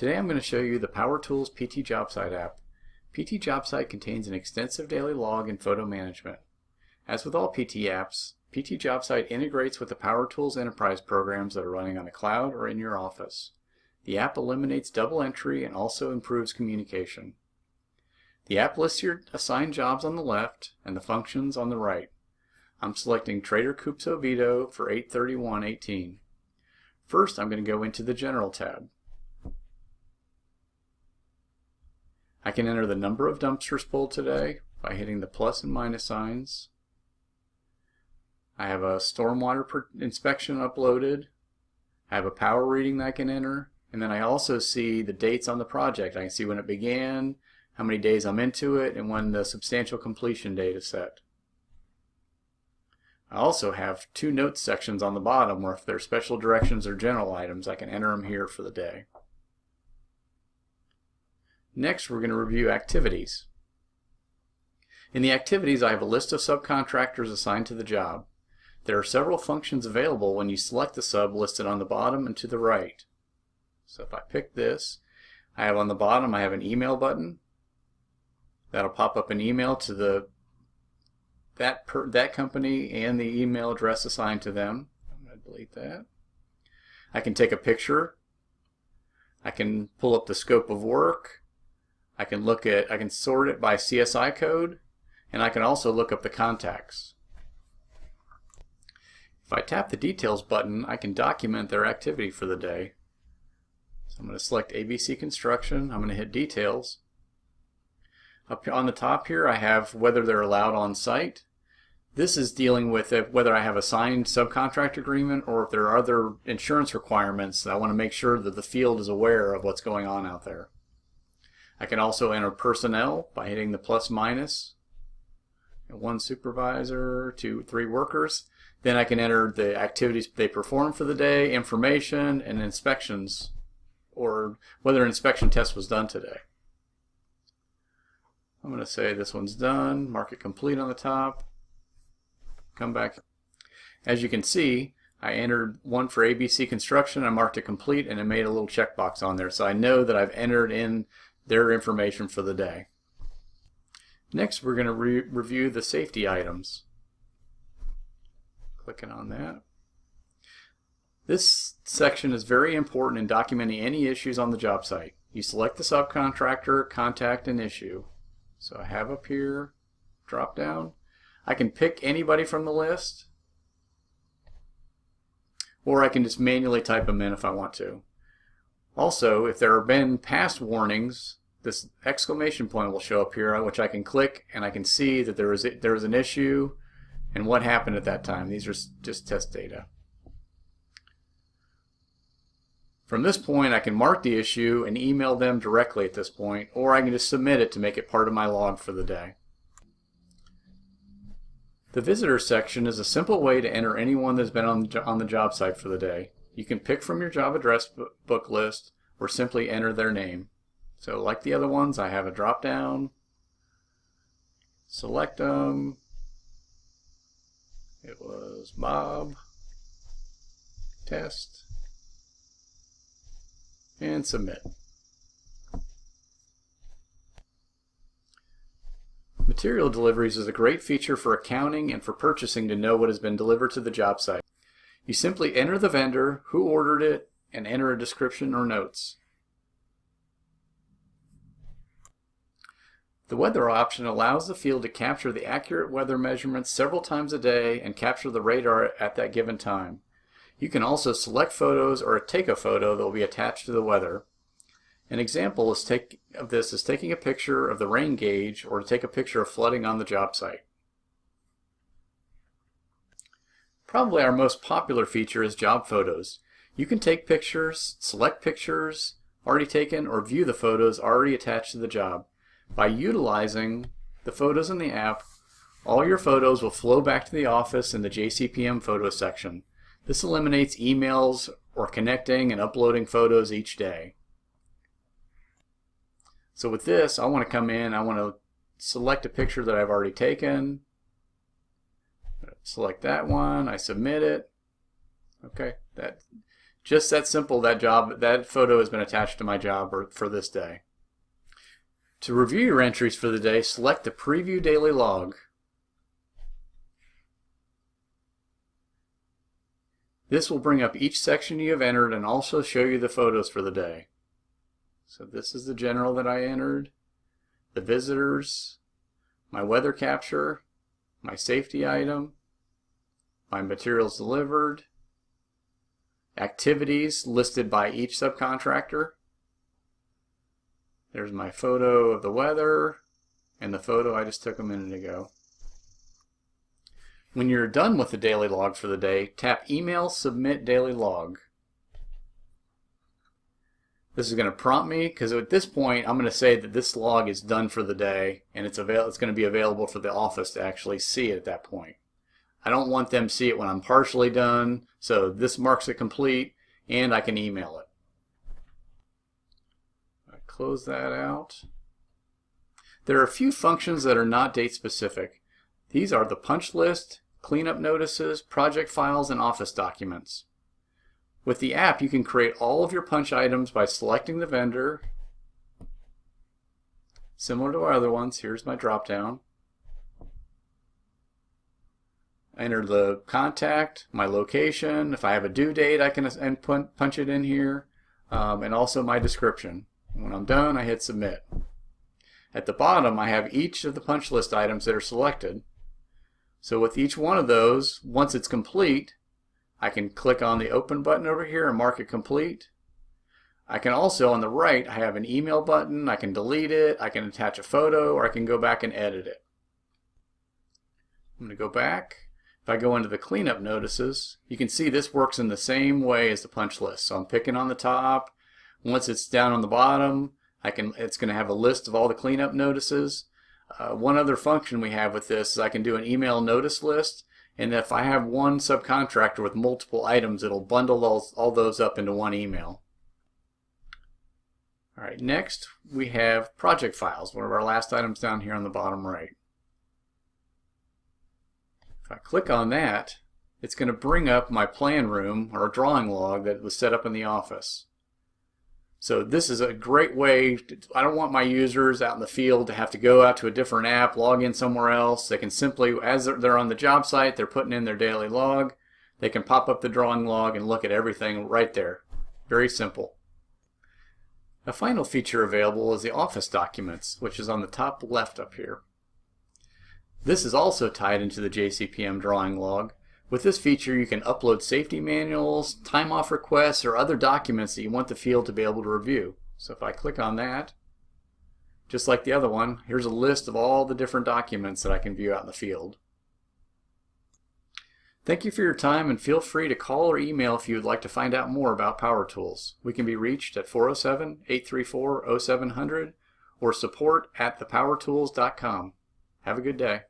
Today I'm going to show you the Power Tools PT JobSite app. PT JobSite contains an extensive daily log and photo management. As with all PT apps, PT JobSite integrates with the Power Tools enterprise programs that are running on the cloud or in your office. The app eliminates double entry and also improves communication. The app lists your assigned jobs on the left and the functions on the right. I'm selecting Trader Coops Oviedo for 8/31/18. First, I'm going to go into the General tab. I can enter the number of dumpsters pulled today by hitting the plus and minus signs. I have a stormwater inspection uploaded. I have a power reading that I can enter. And then I also see the dates on the project. I can see when it began, how many days I'm into it, and when the substantial completion date is set. I also have two notes sections on the bottom where if there are special directions or general items, I can enter them here for the day. Next, we're going to review activities. In the activities, I have a list of subcontractors assigned to the job. There are several functions available when you select the sub listed on the bottom and to the right. So if I pick this, I have on the bottom, I have an email button. That'll pop up an email to that company and the email address assigned to them. I'm going to delete that. I can take a picture. I can pull up the scope of work. I can sort it by CSI code, and I can also look up the contacts. If I tap the details button, I can document their activity for the day. So I'm going to select ABC Construction. I'm going to hit Details. Up on the top here, I have whether they're allowed on site. This is dealing with whether I have a signed subcontract agreement or if there are other insurance requirements. I want to make sure that the field is aware of what's going on out there. I can also enter personnel by hitting the plus minus. 1 supervisor, 2, 3 workers. Then I can enter the activities they performed for the day, information, and inspections, or whether an inspection test was done today. I'm going to say this one's done, mark it complete on the top, come back. As you can see, I entered one for ABC Construction, I marked it complete, and it made a little checkbox on there, so I know that I've entered in their information for the day. Next, we're going to review the safety items. Clicking on that. This section is very important in documenting any issues on the job site. You select the subcontractor, contact, and issue. So I have up here, drop down. I can pick anybody from the list, or I can just manually type them in if I want to. Also, if there have been past warnings, this exclamation point will show up here, which I can click and I can see that there was an issue and what happened at that time. These are just test data. From this point, I can mark the issue and email them directly at this point, or I can just submit it to make it part of my log for the day. The visitor section is a simple way to enter anyone that's been on the job site for the day. You can pick from your job address book list or simply enter their name. So like the other ones, I have a drop down, select them. It was Bob, test, and submit. Material deliveries is a great feature for accounting and for purchasing to know what has been delivered to the job site. You simply enter the vendor, who ordered it, and enter a description or notes. The weather option allows the field to capture the accurate weather measurements several times a day and capture the radar at that given time. You can also select photos or take a photo that will be attached to the weather. An example of this is taking a picture of the rain gauge or to take a picture of flooding on the job site. Probably our most popular feature is job photos. You can take pictures, select pictures already taken, or view the photos already attached to the job. By utilizing the photos in the app, all your photos will flow back to the office in the JCPM photo section. This eliminates emails or connecting and uploading photos each day. So with this, I want to come in, I want to select a picture that I've already taken. Select that one, I submit it. Okay, that Just that simple, that photo has been attached to my job for this day. To review your entries for the day, select the Preview Daily Log. This will bring up each section you have entered and also show you the photos for the day. So this is the general that I entered, the visitors, my weather capture, my safety item, my materials delivered, activities listed by each subcontractor. There's my photo of the weather and the photo I just took a minute ago. When you're done with the daily log for the day, tap Email Submit Daily Log. This is going to prompt me because at this point I'm going to say that this log is done for the day and it's going to be available for the office to actually see it at that point. I don't want them to see it when I'm partially done, so this marks it complete and I can email it. I close that out. There are a few functions that are not date specific. These are the punch list, cleanup notices, project files, and office documents. With the app, you can create all of your punch items by selecting the vendor. Similar to our other ones, here's my drop down. Enter the contact, my location. If I have a due date, I can punch it in here, and also my description. When I'm done, I hit submit. At the bottom, I have each of the punch list items that are selected. So with each one of those, once it's complete, I can click on the open button over here and mark it complete. I can also, on the right, I have an email button. I can delete it, I can attach a photo, or I can go back and edit it. I'm going to go back. If I go into the cleanup notices, you can see this works in the same way as the punch list. So I'm picking on the top. Once it's down on the bottom, it's going to have a list of all the cleanup notices. One other function we have with this is I can do an email notice list, and if I have one subcontractor with multiple items, it'll bundle all those up into one email. Alright, next we have project files, one of our last items down here on the bottom right. If I click on that, it's going to bring up my plan room or drawing log that was set up in the office. So this is a great way. I don't want my users out in the field to have to go out to a different app, log in somewhere else. They can simply, as they're on the job site, they're putting in their daily log. They can pop up the drawing log and look at everything right there. Very simple. A final feature available is the office documents, which is on the top left up here. This is also tied into the JCPM drawing log. With this feature, you can upload safety manuals, time off requests, or other documents that you want the field to be able to review. So if I click on that, just like the other one, here's a list of all the different documents that I can view out in the field. Thank you for your time, and feel free to call or email if you would like to find out more about Power Tools. We can be reached at 407-834-0700 or support@thepowertools.com. Have a good day.